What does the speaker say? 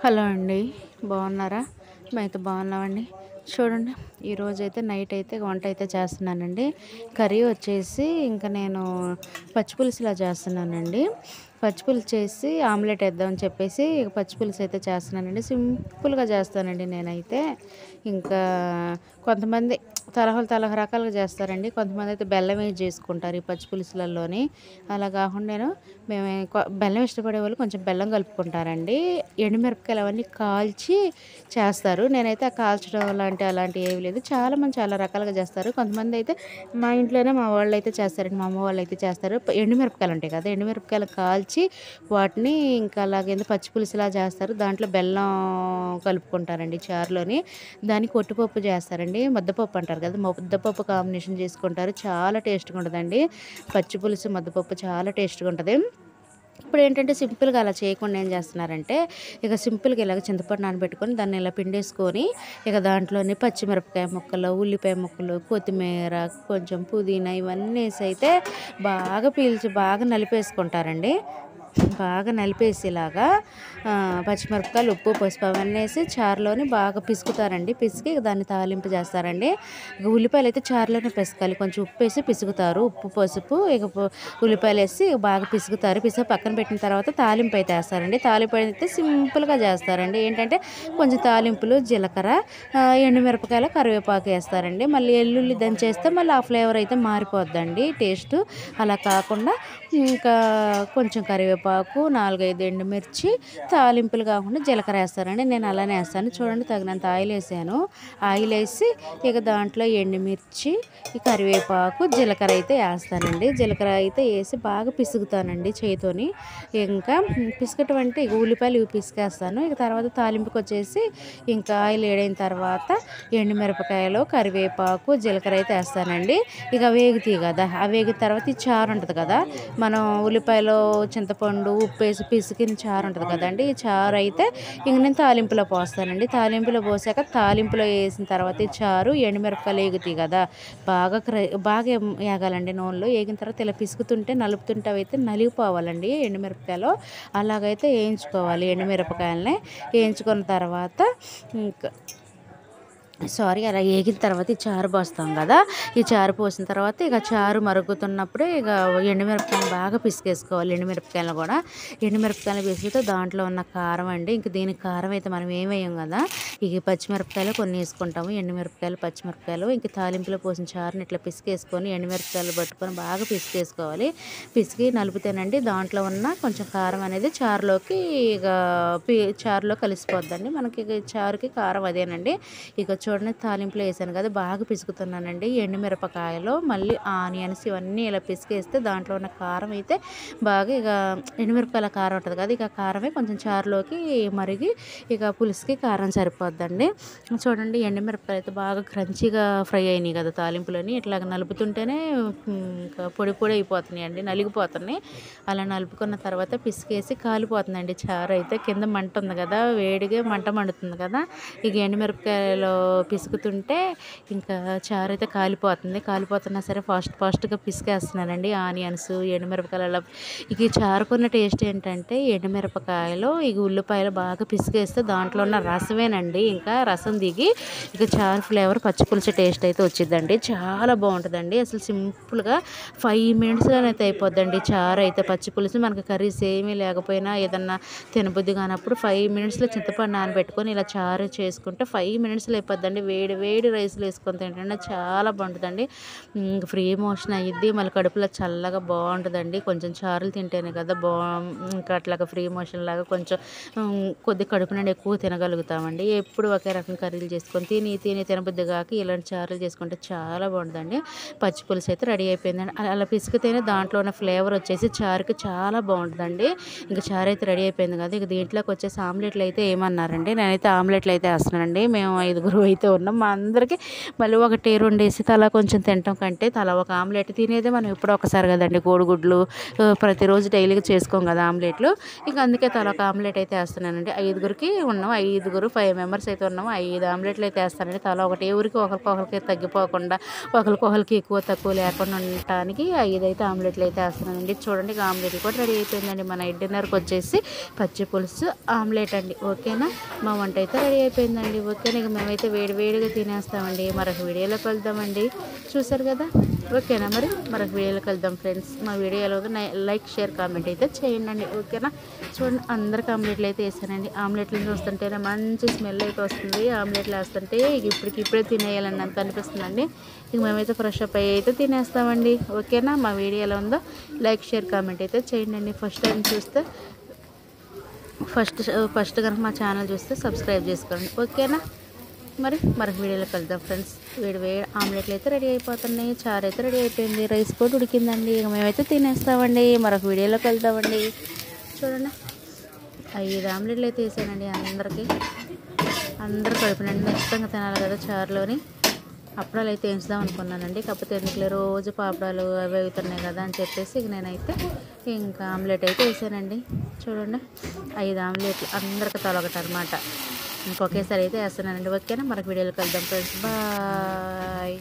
Hello అండి. బాగున్నారా? మేమైతే బాగున్నామండి. చూడండి, ఈరోజైతే నైట్ అయితే వంట అయితే చేస్తున్నానండి. కర్రీ వచ్చేసి ఇంకా నేను పచ్చి పులుసులా చేస్తున్నానండి. పచ్చి పులుసు చేసి ఆమ్లెట్ వేద్దామని చెప్పేసి పచ్చి పులుసు అయితే చేస్తున్నానండి. సింపుల్గా చేస్తానండి నేనైతే. ఇంకా కొంతమంది తరహా రకాలుగా చేస్తారండి. కొంతమంది అయితే బెల్లం వేసి చేసుకుంటారు ఈ పచ్చి పులుసులలోని. అలా కాకుండా మేము బెల్లం ఇష్టపడే వాళ్ళు కొంచెం బెల్లం కలుపుకుంటారండి. ఎండుమిరపకాయలు అవన్నీ కాల్చి చేస్తారు. నేనైతే ఆ కాల్చడం అలాంటివి ఏమి లేదు. చాలామంది చాలా రకాలుగా చేస్తారు. కొంతమంది అయితే మా ఇంట్లోనే మా వాళ్ళైతే చేస్తారండి. మా అమ్మ వాళ్ళైతే చేస్తారు. ఎండుమిరపకాయలు ఉంటాయి కదా! ఎండుమిరపకాయలు కాల్చి వాటిని ఇంకా అలాగేందో పచ్చి పులుసులా చేస్తారు. దాంట్లో బెల్లం కలుపుకుంటారండి చారులోని. దానికి ఒట్టిపప్పు చేస్తారండి. ముద్దపప్పు అంటారు కదా! ముద్దపప్పు కాంబినేషన్ చేసుకుంటారు. చాలా టేస్ట్‌గా ఉంటదండి. పచ్చి పులుసు, ముద్దపప్పు చాలా టేస్ట్‌గా ఉంటది. ఇప్పుడేంటంటే సింపుల్‌గా అలా చేయకుండా ఏం చేస్తున్నారంటే, ఇక సింపుల్‌గా ఇలాగ చింతపండు నానబెట్టుకొని దాన్ని ఇలా పిండేసుకొని, ఇక దాంట్లోనే పచ్చిమిరపకాయ ముక్కలు, ఉల్లిపాయ ముక్కలు, కొత్తిమీర, కొంచెం పుదీనా ఇవన్నీ ఏసైతే బాగా నలిపేసుకుంటారండి. బాగా నలిపేసి ఇలాగా పచ్చిమిరపకాయలు, ఉప్పు, పసుపు అవన్నీ వేసి చారులోని బాగా పిసుకుతారండి. పిసికి దాన్ని తాలింపు చేస్తారండి. ఇక ఉల్లిపాయలైతే చారులోనే పిసకాలి. కొంచెం ఉప్పేసి పిసుకుతారు. ఉప్పు, పసుపు ఇక ఉల్లిపాయలేసి బాగా పిసుకుతారు. పిసికి పక్కన పెట్టిన తర్వాత తాలింపు అయితే వేస్తారండి. తాలింపు అయితే సింపుల్‌గా చేస్తారండి. ఏంటంటే కొంచెం తాలింపులు, జీలకర్ర, ఎండుమిరపకాయలు, కరివేపాకు వేస్తారండి. మళ్ళీ ఎల్లుల్లి దంచేస్తే మళ్ళీ ఆ ఫ్లేవర్ అయితే మారిపోద్దండి టేస్టు. అలా కాకుండా ఇంకా కొంచెం కరివేపాకు, 4, 5 ఎండుమిర్చి, తాలింపులు కాకుండా జీలకర్ర వేస్తారండి. నేను అలానే వేస్తాను. చూడండి, తగినంత ఆయిల్ వేసాను. ఆయిల్ వేసి ఇక దాంట్లో ఎండుమిర్చి, ఈ కరివేపాకు, జీలకర్ర అయితే వేస్తానండి. జీలకర్ర అయితే వేసి బాగా పిసుకుతానండి చేయితోని. ఇంకా పిసకటం అంటే ఇక ఉల్లిపాయలు ఇవి పిసికేస్తాను. ఇక తర్వాత తాలింపుకి వచ్చేసి ఇంకా ఆయిల్ వేడైన తర్వాత ఎండుమిరపకాయలు, కరివేపాకు, జీలకర్ర అయితే వేస్తానండి. ఇక వేగుతాయి కదా! ఆ వేగిన తర్వాత ఈ చారు ఉంటుంది కదా! మనం ఉల్లిపాయలు, చింతపండు, ఉప్పేసి పిసికిన చారు ఉంటుంది కదండి! ఈ చారు అయితే ఇంక నేను తాలింపులో పోస్తానండి. తాలింపులో పోసాక తాలింపులో వేసిన తర్వాత ఈ చారు, ఎండుమిరపకాయలు ఏగుతాయి కదా! బాగా ఏగాలండి నూనెలో. ఏగిన తర్వాత ఇలా పిసుకుతుంటే, నలుపుతుంటే అవైతే నలిగిపోవాలండి ఎండుమిరపకాయలు. అలాగైతే వేయించుకోవాలి ఎండుమిరపకాయలని. వేయించుకున్న తర్వాత ఇంకా అలా ఏగిన తర్వాత ఈ చారు పోస్తాం కదా! ఈ చారు పోసిన తర్వాత ఇక చారు మరుగుతున్నప్పుడే ఇక ఎండుమిరపకాయలు బాగా పిసికేసుకోవాలి. ఎండుమిరపకాయలు కూడా పిసికితే దాంట్లో ఉన్న కారం అండి. ఇంక దీనికి కారం అయితే మనం ఏం వేయం కదా! ఇక పచ్చిమిరపకాయలు కొన్ని వేసుకుంటాము. ఎండుమిరపకాయలు, పచ్చిమిరపకాయలు ఇంక తాలింపులో పోసిన చారుని ఇట్లా పిసికేసుకొని ఎండుమిరపకాయలు పట్టుకొని బాగా పిసికేసుకోవాలి. పిసికి నలిపితేనండి దాంట్లో ఉన్న కొంచెం కారం అనేది చారులోకి ఇక చారులో కలిసిపోద్దండి. మనకి ఇక చారుకి కారం అదేనండి. ఇక చూడండి, తాలింపులో వేసాను కదా! బాగా పిసుకుతున్నానండి. ఎండుమిరపకాయలు, మళ్ళీ ఆనియన్స్ ఇవన్నీ ఇలా పిసికేస్తే దాంట్లో ఉన్న కారం అయితే బాగా ఇక ఎండుమిరపకాయల కారం ఉంటుంది కదా! ఇక కారమే కొంచెం చారులోకి మరిగి ఇక పులుసుకి కారం సరిపోద్దండి. చూడండి, ఎండుమిరపకాయలు అయితే బాగా క్రంచీగా ఫ్రై అయినాయి కదా తాలింపులోని. ఇట్లాగ నలుపుతుంటేనే ఇంకా పొడి పొడి అయిపోతున్నాయండి, నలిగిపోతున్నాయి. అలా నలుపుకున్న తర్వాత పిసికేసి కాలిపోతుందండి చారు అయితే. కింద మంట ఉంది కదా, వేడిగా మంట మండుతుంది కదా! ఇక ఎండుమిరపకాయలు పిసుకుతుంటే ఇంకా చారు అయితే కాలిపోతున్నా సరే ఫాస్ట్‌గా పిసికేస్తున్నానండి ఆనియన్స్, ఎండుమిరపకాయలు అలా. ఇక ఈ చారుకున్న టేస్ట్ ఏంటంటే ఎండుమిరపకాయలు, ఇక ఉల్లిపాయలు బాగా పిసికేస్తే దాంట్లో ఉన్న రసమేనండి. ఇంకా రసం దిగి ఇక చారు ఫ్లేవర్, పచ్చి పులుసు టేస్ట్ అయితే వచ్చిద్దండి. చాలా బాగుంటుందండి. అసలు సింపుల్‌గా 5 మినిట్స్‌లోనైతే అయిపోద్దండి చారు అయితే. పచ్చి పులుసు మనకి కర్రీస్ ఏమీ లేకపోయినా ఏదన్నా తినబుద్ధి కానప్పుడు 5 మినిట్స్‌లో చింతపండు నానబెట్టుకొని ఇలా చారు చేసుకుంటే 5 మినిట్స్‌లో అయిపోద్దండి. వేడి వేడి రైస్‌లో వేసుకొని తింటుంటే చాలా బాగుంటుందండి. ఫ్రీ మోషన్ అయ్యిద్ది. మళ్ళీ కడుపులో చల్లగా బాగుంటుందండి. కొంచెం చారులు తింటేనే కదా ఇంకా అట్లాగా ఫ్రీ మోషన్ లాగా కొంచెం కొద్ది కడుపు నుండి ఎక్కువ తినగలుగుతామండి. ఎప్పుడు ఒకే రకం కర్రీలు చేసుకొని తినబుద్ధి కాక ఇలాంటి చారులు చేసుకుంటే చాలా బాగుంటుందండి. పచ్చి పులుసు అయితే రెడీ అయిపోయిందండి. అలా పిసికితేనే దాంట్లో ఉన్న ఫ్లేవర్ వచ్చేసి చారుకి చాలా బాగుంటుందండి. ఇంకా చారు అయితే రెడీ అయిపోయింది కదా! ఇక దీంట్లోకి వచ్చేసి ఆమ్లెట్లు అయితే ఏమన్నారండి. నేనైతే ఆమ్లెట్లు అయితే వేస్తున్నానండి. మేము అయితే ఉన్నాం. మా అందరికీ మళ్ళీ ఒకటి రెండేసి తలా కొంచెం తినటం కంటే తలా ఒక ఆమ్లెట్ తినేదే మనం ఎప్పుడో ఒకసారి కదండి. కోడిగుడ్లు ప్రతిరోజు డైలీగా చేసుకోం కదా ఆమ్లెట్లు. ఇక అందుకే తలా ఒక ఆమ్లెట్ అయితే వేస్తున్నానండి. 5గురికి ఉన్నాం. 5 మెంబర్స్ అయితే ఉన్నాము. 5 ఆమ్లెట్లు అయితే వేస్తానండి. తలా ఒకటి ఎవరికి ఒకరికొకరికి తగ్గిపోకుండా ఒకరికొకరికి ఎక్కువ తక్కువ లేకుండా ఉండటానికి 5 అయితే ఆమ్లెట్లు అయితే వేస్తున్నానండి. చూడండి ఇక ఆమ్లెట్లు కూడా రెడీ అయిపోయిందండి. మన నైట్ డిన్నర్కి వచ్చేసి పచ్చి పులుసు ఆమ్లెట్ అండి. ఓకేనా, మా వంట అయితే రెడీ అయిపోయిందండి. ఓకేనా, ఇక మేమైతే వేడివేడిగా తినేస్తామండి. మరొక వీడియోలోకి వెళ్దామండి. చూసారు కదా. ఓకేనా, మరొక వీడియోలోకి వెళ్దాం ఫ్రెండ్స్. మా వీడియోలో లైక్ షేర్ కామెంట్ అయితే చేయండి. ఓకేనా, చూడండి అందరికి ఆమ్లెట్లు అయితే వేసానండి. ఆమ్లెట్లు చూస్తుంటేనే మంచి స్మెల్ అయితే వస్తుంది. ఆమ్లెట్లు వేస్తుంటే ఇక ఇప్పుడే తినేయాలని అంత అనిపిస్తుందండి. ఇక మేమైతే ఫ్రెష్ అప్ అయ్యి అయితే తినేస్తామండి. ఓకేనా, మా వీడియో ఎలా ఉందో లైక్ షేర్ కామెంట్ అయితే చేయండి. ఫస్ట్ టైం చూస్తే ఫస్ట్ కనుక మా ఛానల్ చూస్తే సబ్స్క్రైబ్ చేసుకోండి. ఓకేనా, మరొక వీడియోలోకి వెళ్దాం ఫ్రెండ్స్. వేడి ఆమ్లెట్లు అయితే రెడీ అయిపోతున్నాయి. చారు అయితే రెడీ అయిపోయింది. రైస్ కూడా ఉడికిందండి. ఇక మేమైతే తినేస్తామండి. మరొక వీడియోలోకి వెళ్దామండి. చూడండి 5 ఆమ్లెట్లు అయితే వేసానండి. అందరూ కడుపునండి ఖచ్చితంగా తినాలి కదా చారులోని. అప్పడాలు అయితే వేయించుదాం అనుకున్నానండి. కాకపోతే ఎందుకులే రోజు పాపడాలు అవి అవుతున్నాయి కదా అని చెప్పేసి ఇక నేనైతే ఇంకా ఆమ్లెట్ అయితే వేసానండి. చూడండి 5 ఆమ్లెట్లు అందరికి తలొకటి అనమాట. ఇంకొకేసారి అయితే వేస్తున్నానండి. ఓకేనా, మరొక వీడియోలోకి వెళ్దాం ఫ్రెండ్స్. బాయ్.